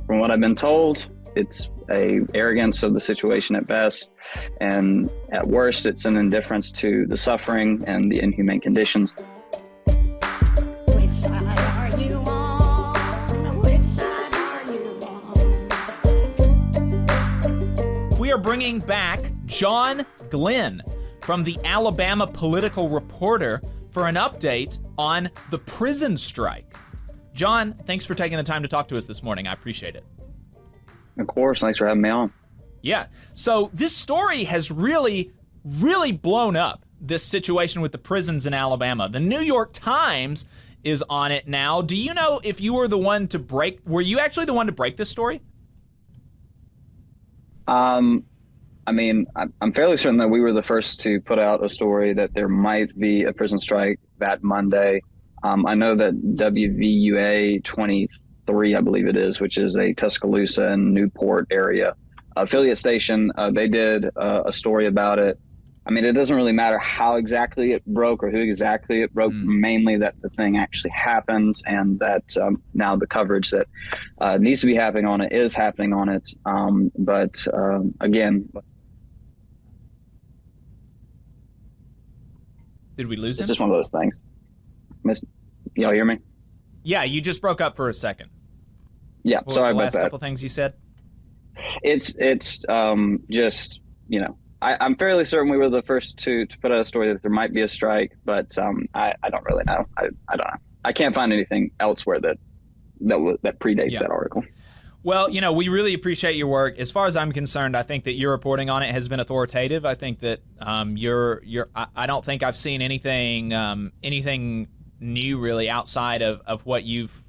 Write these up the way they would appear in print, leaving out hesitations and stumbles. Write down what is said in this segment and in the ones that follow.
from what I've been told, it's a arrogance of the situation at best, and at worst, it's an indifference to the suffering and the inhumane conditions. Which side are you on? Which side are you on? We are bringing back John Glenn from the Alabama Political Reporter for an update on the prison strike. John, thanks for taking the time to talk to us this morning. I appreciate it. Of course, thanks for having me on. Yeah, so this story has really blown up, this situation with the prisons in Alabama. The New York Times is on it now. Do you know if you were the one to were you actually the one to break this story? I'm fairly certain that we were the first to put out a story that there might be a prison strike that Monday. I know that WVUA 23, I believe it is, which is a Tuscaloosa and Newport area affiliate station, they did a story about it. I mean, it doesn't really matter how exactly it broke or who exactly it broke, mainly that the thing actually happened, and that now the coverage that needs to be happening on it is happening on it. But again, did we lose him? it's just one of those things. Y'all hear me? Yeah, you just broke up for a second. Yeah, What was sorry the about last that. couple things you said? It's just, you know, I'm fairly certain we were the first to put out a story that there might be a strike, but I don't really know. I don't know. I can't find anything elsewhere that predates that article. Well, you know, we really appreciate your work. As far as I'm concerned, I think that your reporting on it has been authoritative. I think that I don't think I've seen anything new really outside of what you've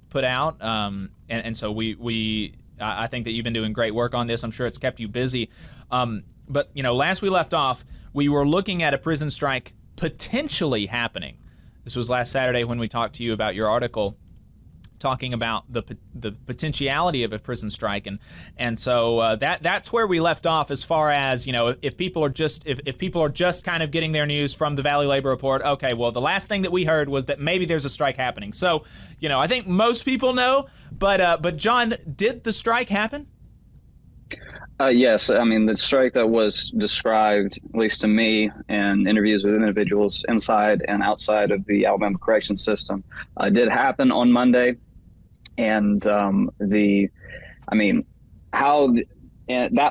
put out. And so I think that you've been doing great work on this. I'm sure it's kept you busy. But, you know, last we left off, we were looking at a prison strike potentially happening. This was last Saturday when we talked to you about your article talking about the potentiality of a prison strike, and so that's where we left off. As far as, you know, if people are just kind of getting their news from the Valley Labor Report, okay, well, the last thing that we heard was that maybe there's a strike happening. So, you know, I think most people know, but John, did the strike happen? Yes, I mean, the strike that was described, at least to me, in interviews with individuals inside and outside of the Alabama correction system, did happen on Monday. And that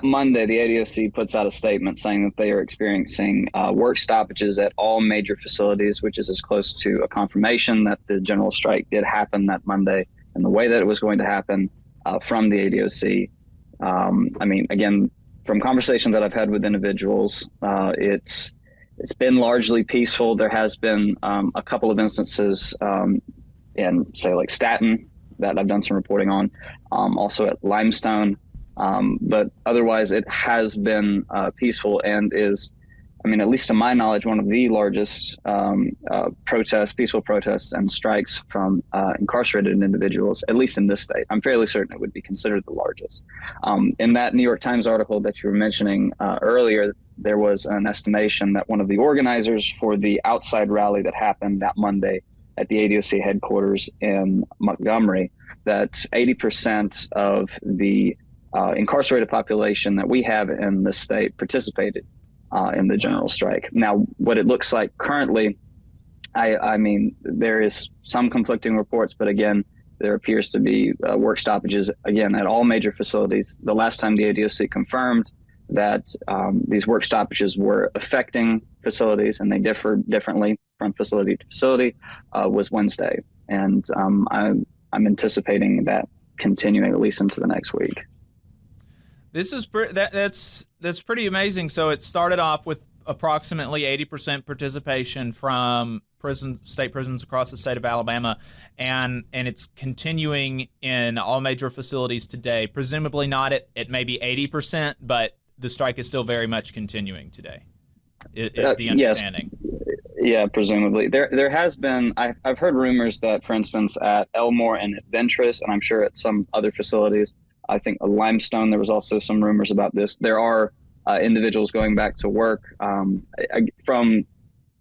Monday, the ADOC puts out a statement saying that they are experiencing work stoppages at all major facilities, which is as close to a confirmation that the general strike did happen that Monday and the way that it was going to happen from the ADOC. Again, from conversations that I've had with individuals, it's been largely peaceful. There has been a couple of instances in, say, like Staten, that I've done some reporting on, also at Limestone. But otherwise, it has been peaceful and is, I mean, at least to my knowledge, one of the largest peaceful protests and strikes from incarcerated individuals, at least in this state. I'm fairly certain it would be considered the largest. In that New York Times article that you were mentioning earlier, there was an estimation that one of the organizers for the outside rally that happened that Monday at the ADOC headquarters in Montgomery, that 80% of the incarcerated population that we have in this state participated in the general strike. Now, what it looks like currently, I mean, there is some conflicting reports, but again, there appears to be work stoppages, again, at all major facilities. The last time the ADOC confirmed that these work stoppages were affecting facilities, and they differed differently from facility to facility, was Wednesday. And I'm anticipating that continuing at least into the next week. This is that's pretty amazing. So it started off with approximately 80% participation from state prisons across the state of Alabama, and it's continuing in all major facilities today. Presumably not at maybe 80%, but the strike is still very much continuing today. Is the understanding? Yes. Yeah, presumably. There has been, I've heard rumors that, for instance, at Elmore and at Ventress, and I'm sure at some other facilities, I think Limestone, there was also some rumors about this. There are individuals going back to work. From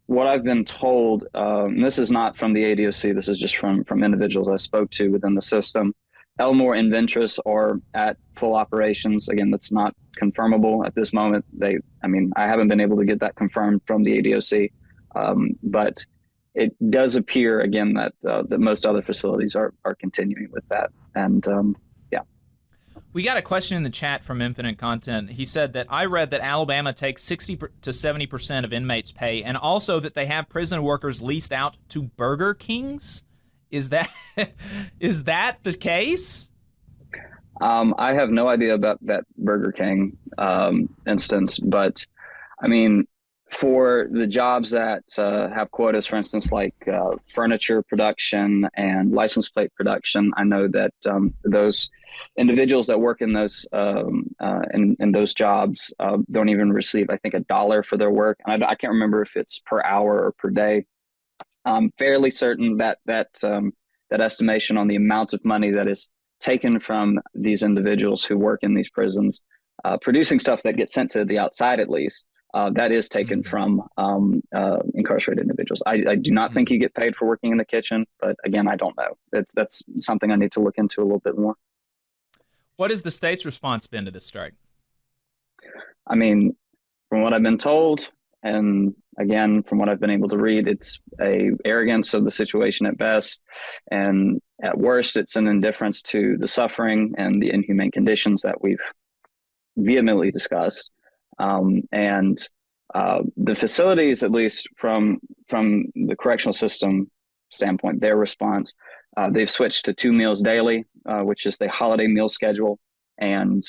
what I've been told, and this is not from the ADOC, this is just from individuals I spoke to within the system, Elmore and Ventress are at full operations. Again, that's not confirmable at this moment. I haven't been able to get that confirmed from the ADOC, but it does appear again that most other facilities are continuing with that. And yeah. We got a question in the chat from Infinite Content. He said that I read that Alabama takes 60 to 70% of inmates' pay, and also that they have prison workers leased out to Burger Kings. Is that the case? I have no idea about that Burger King instance, but I mean, for the jobs that have quotas, for instance, like furniture production and license plate production, I know that those individuals that work in those in those jobs don't even receive, I think, $1 for their work. And I can't remember if it's per hour or per day. I'm fairly certain that estimation on the amount of money that is taken from these individuals who work in these prisons, producing stuff that gets sent to the outside, at least, that is taken from incarcerated individuals. I do not think you get paid for working in the kitchen, but again, I don't know. That's something I need to look into a little bit more. What has the state's response been to this strike? I mean, from what I've been told, and again, from what I've been able to read, it's a arrogance of the situation at best, and at worst, it's an indifference to the suffering and the inhumane conditions that we've vehemently discussed. And the facilities, at least from the correctional system standpoint, their response, they've switched to 2 meals daily, which is the holiday meal schedule. And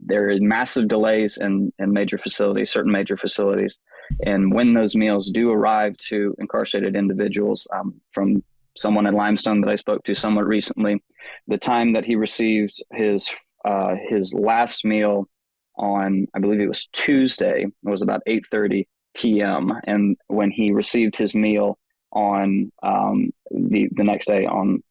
there are massive delays in major facilities, certain major facilities. And when those meals do arrive to incarcerated individuals, from someone in Limestone that I spoke to somewhat recently, the time that he received his last meal on, I believe it was Tuesday, it was about 8:30 p.m. And when he received his meal on the next day on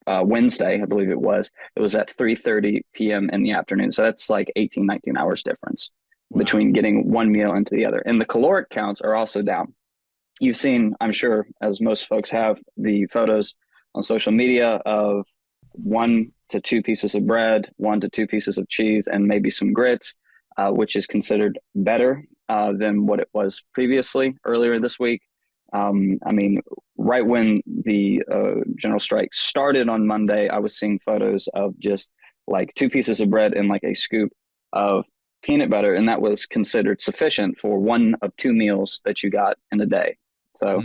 Wednesday, I believe it was at 3:30 p.m. in the afternoon. So that's like 18, 19 hours difference between getting one meal into the other. And the caloric counts are also down. You've seen, I'm sure, as most folks have, the photos on social media of 1 to 2 pieces of bread, 1 to 2 pieces of cheese, and maybe some grits, which is considered better than what it was previously earlier this week. I mean, right when the general strike started on Monday, I was seeing photos of just like 2 pieces of bread and like a scoop of peanut butter, and that was considered sufficient for 1 of 2 meals that you got in a day. So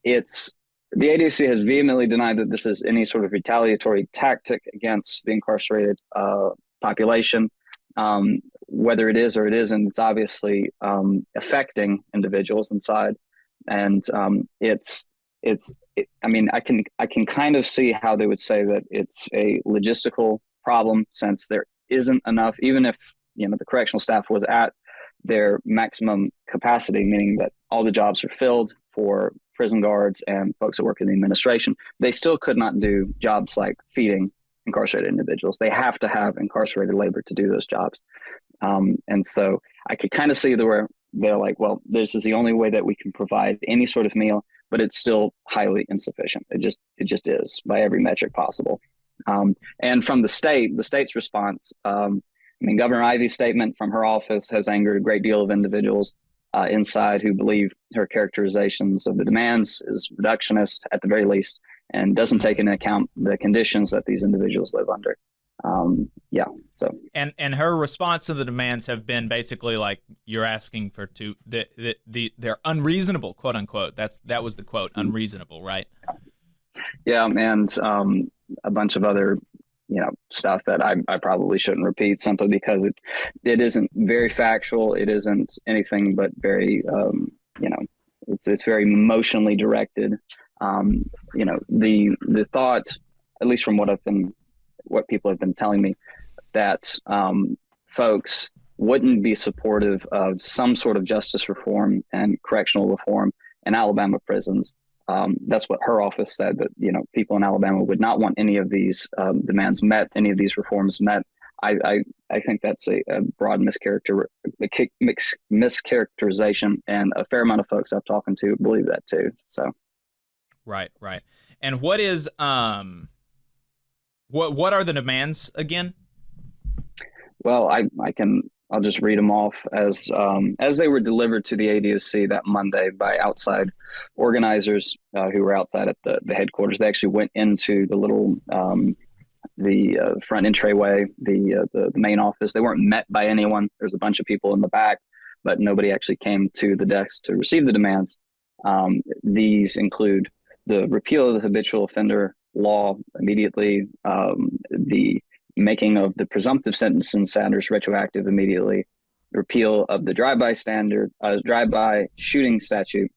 the ADC has vehemently denied that this is any sort of retaliatory tactic against the incarcerated population. Whether it is or it isn't, it's obviously affecting individuals inside. And I mean, I can kind of see how they would say that it's a logistical problem, since there isn't enough, even if, the correctional staff was at their maximum capacity, meaning that all the jobs are filled for prison guards and folks that work in the administration, they still could not do jobs like feeding incarcerated individuals. They have to have incarcerated labor to do those jobs. And so I could kind of see where they're like, well, this is the only way that we can provide any sort of meal, but it's still highly insufficient. It just is by every metric possible. And from the state's response, I mean, Governor Ivey's statement from her office has angered a great deal of individuals inside who believe her characterizations of the demands is reductionist at the very least, and doesn't take into account the conditions that these individuals live under. So and her response to the demands have been basically like, you're asking for they're unreasonable, quote unquote. That was the quote, unreasonable, right? Yeah, and a bunch of other stuff that I probably shouldn't repeat, simply because it isn't very factual. It isn't anything but very it's very emotionally directed. The thought, at least from what people have been telling me, that folks wouldn't be supportive of some sort of justice reform and correctional reform in Alabama prisons. That's what her office said, that people in Alabama would not want any of these demands met, any of these reforms met. I think that's a broad mischaracterization, and a fair amount of folks I've talked to believe that too. So, right. And what is What are the demands again? Well, I'll just read them off as they were delivered to the ADOC that Monday by outside organizers who were outside at the headquarters. They actually went into the little front entryway, the main office. They weren't met by anyone. There's a bunch of people in the back, but nobody actually came to the desk to receive the demands. These include the repeal of the habitual offender law immediately, the making of the presumptive sentencing standards retroactive immediately, repeal of the drive-by shooting statute,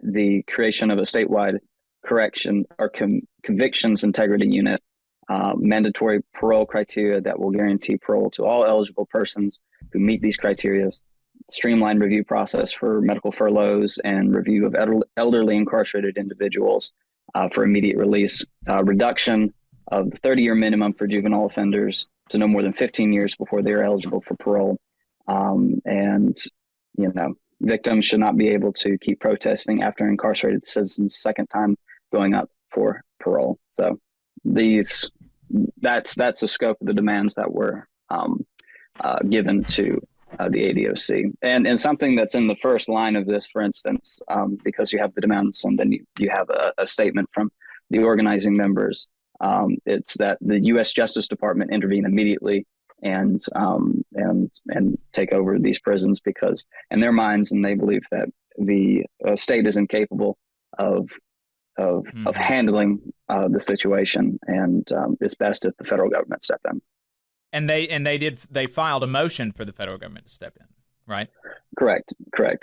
the creation of a statewide correction or convictions integrity unit, mandatory parole criteria that will guarantee parole to all eligible persons who meet these criteria, streamlined review process for medical furloughs and review of elderly incarcerated individuals for immediate release, reduction of the 30-year minimum for juvenile offenders to no more than 15 years before they are eligible for parole. And, victims should not be able to keep protesting after incarcerated citizens' second time going up for parole. So that's the scope of the demands that were given to the ADOC. And something that's in the first line of this, for instance, because you have the demands and then you have a statement from the organizing members. It's that the U.S. Justice Department intervene immediately and take over these prisons because, in their minds, and they believe that the state is incapable of handling the situation, and it's best if the federal government step in. And they filed a motion for the federal government to step in, right? Correct.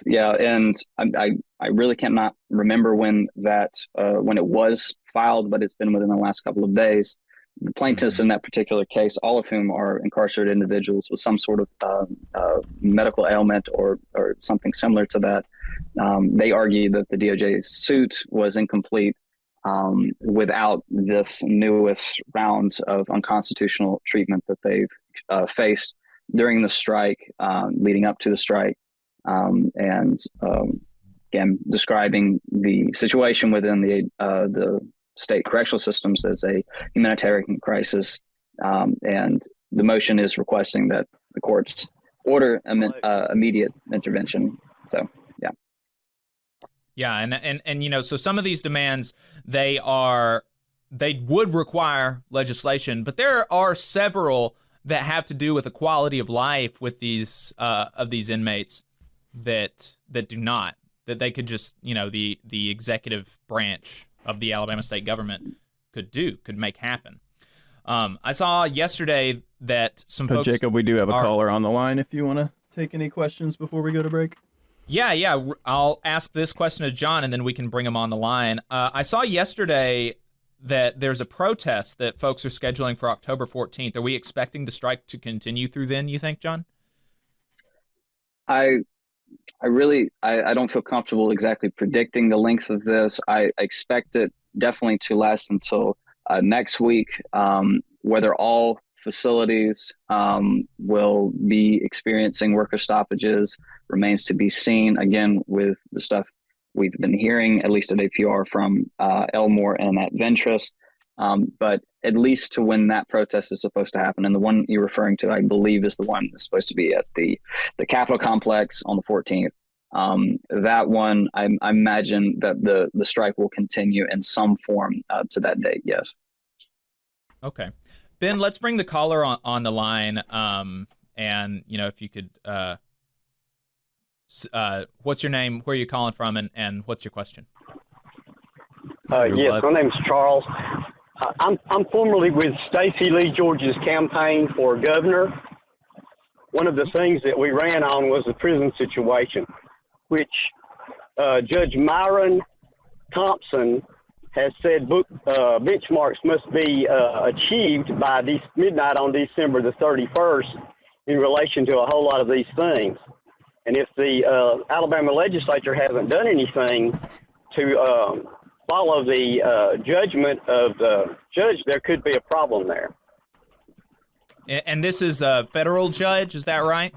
Yeah, and I really cannot remember when it was filed, but it's been within the last couple of days. The plaintiffs in that particular case, all of whom are incarcerated individuals with some sort of medical ailment or something similar to that, they argue that the DOJ's suit was incomplete without this newest round of unconstitutional treatment that they've faced during the strike, leading up to the strike, and again describing the situation within the state correctional systems as a humanitarian crisis, and the motion is requesting that the courts order immediate intervention. So yeah, and so some of these demands they would require legislation, but there are several that have to do with the quality of life with these of these inmates that do not, that they could just the executive branch of the Alabama state government could make happen. I saw yesterday that some folks. Jacob, we do have a caller on the line if you want to take any questions before we go to break. Yeah. I'll ask this question to John, and then we can bring him on the line. I saw yesterday that there's a protest that folks are scheduling for October 14th. Are we expecting the strike to continue through then, you think, John? I don't feel comfortable exactly predicting the length of this. I expect it definitely to last until next week. Whether all facilities will be experiencing worker stoppages remains to be seen. Again, with the stuff we've been hearing, at least at APR, from Elmore and at Ventress. But at least to when that protest is supposed to happen, and the one you're referring to, I believe, is the one that's supposed to be at the Capitol complex on the 14th. That one, I imagine that the strike will continue in some form to that date. Yes. Okay, Ben, let's bring the caller on the line. And if you could, what's your name? Where are you calling from? And what's your question? Yes, my name's Charles. I'm formerly with Stacey Lee George's campaign for governor. One of the things that we ran on was the prison situation, which Judge Myron Thompson has said benchmarks must be achieved by midnight on December the 31st in relation to a whole lot of these things. And if the Alabama legislature hasn't done anything to follow the judgment of the judge, there could be a problem there. And this is a federal judge, is that right?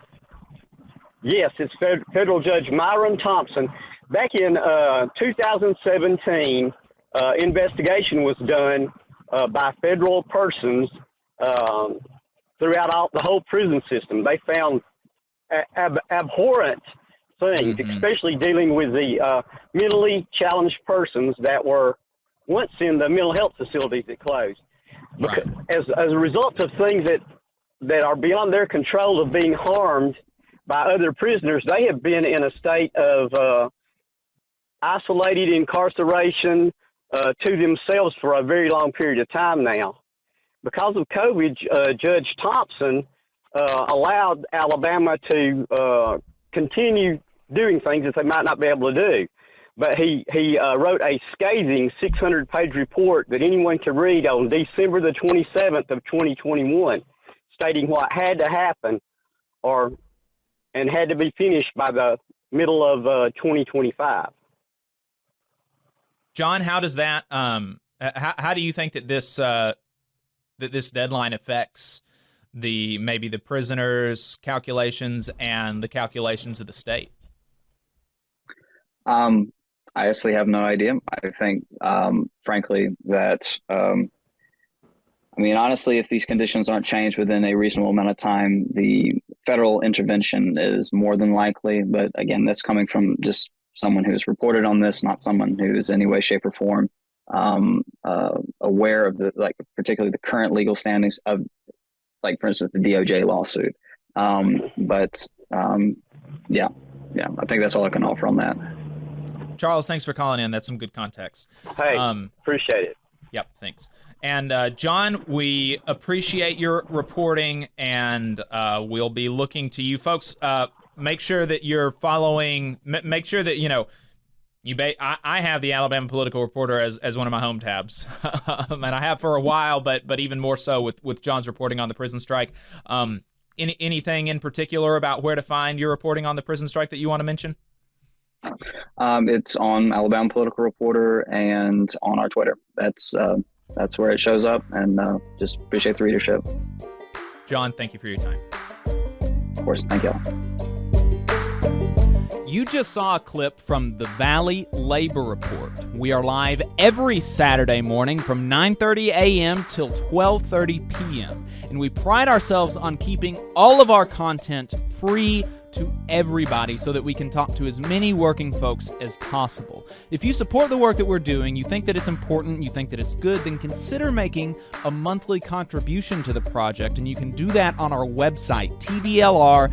Yes, it's federal Judge Myron Thompson. Back in 2017, investigation was done by federal persons throughout the whole prison system. They found abhorrent things, especially dealing with the mentally challenged persons that were once in the mental health facilities that closed. Right. As a result of things that are beyond their control of being harmed by other prisoners, they have been in a state of isolated incarceration to themselves for a very long period of time now. Because of COVID, Judge Thompson allowed Alabama to continue doing things that they might not be able to do. But he wrote a scathing 600-page report that anyone can read on December the 27th of 2021, stating what had to happen and had to be finished by the middle of 2025. John, how does that? How do you think that this deadline affects maybe the prisoners' calculations and the calculations of the state? I honestly have no idea. I think, frankly, that honestly, if these conditions aren't changed within a reasonable amount of time, the federal intervention is more than likely. But again, that's coming from just someone who's reported on this, not someone who is in any way, shape, or form aware of particularly the current legal standings of, for instance, the DOJ lawsuit. Yeah, I think that's all I can offer on that. Charles, thanks for calling in. That's some good context. Hey, appreciate it. Yep, thanks. And John, we appreciate your reporting, and we'll be looking to you folks. Make sure that you're following. Make sure that I have the Alabama Political Reporter as one of my home tabs, and I have for a while, but even more so with John's reporting on the prison strike. Anything in particular about where to find your reporting on the prison strike that you want to mention? It's on Alabama Political Reporter and on our Twitter. That's where it shows up, and just appreciate the readership. John, thank you for your time. Of course, thank y'all. You just saw a clip from the Valley Labor Report. We are live every Saturday morning from 9:30 a.m. till 12:30 p.m. And we pride ourselves on keeping all of our content free to everybody so that we can talk to as many working folks as possible. If you support the work that we're doing, you think that it's important, you think that it's good, then consider making a monthly contribution to the project, and you can do that on our website, tvlr.fm.